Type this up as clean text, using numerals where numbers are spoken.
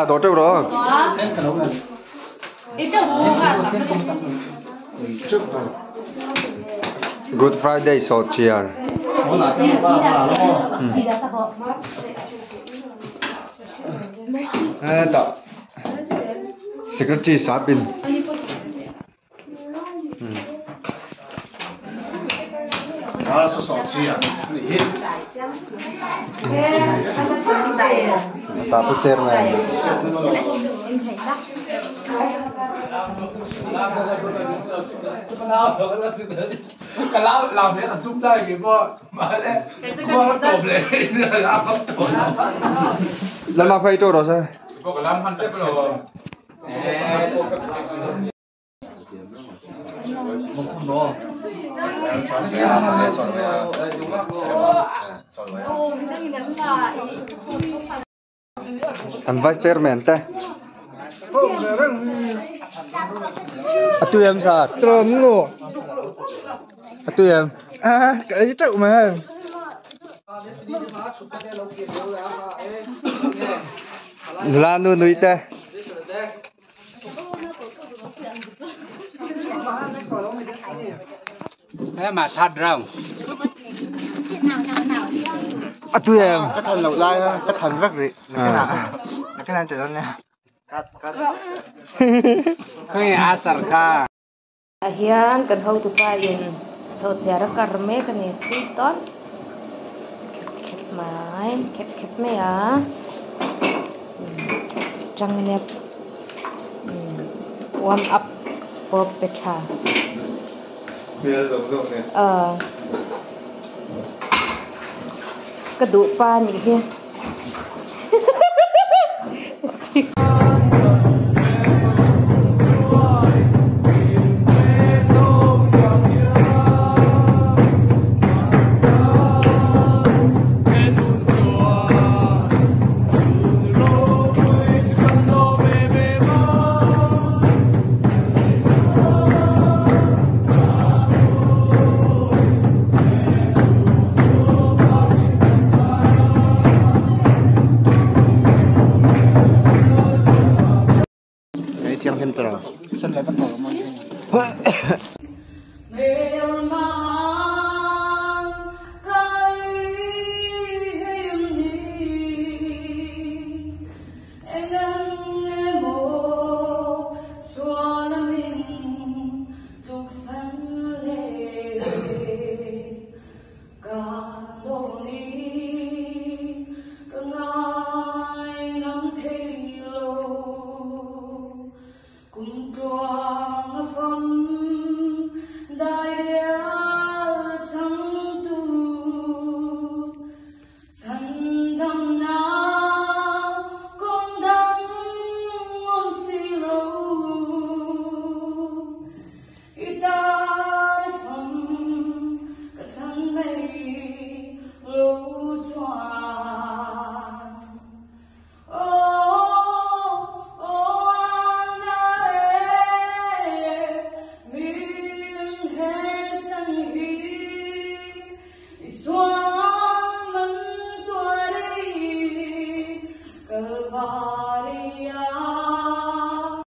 Đó trâu đó. Good Friday salt here. Đó. Secretary Sabin. Đó là salt chia. Tapo chairman. Cái lão làm thế hẳn chúng ta kìa mà đấy mà tộp lên làm không tộp Lần mà phải trâu đó sao? có cái làm hẳn chết rồi Anh vice chairman ta. Tu em sao? Trộm ngủ. Tu em. À, cái trộm mà. Lanu nuôi ta. Thế mà thật rồng. Tu em. Cái thần lẩu lai ha, cái thần rất rị. Cái này trở nha. Cái asar kha. Ahian kan hau tu pa in so tiara karme kan ni ton khép mai khép me à trăng nep warm up for petra cái đủ pa nhỉ kia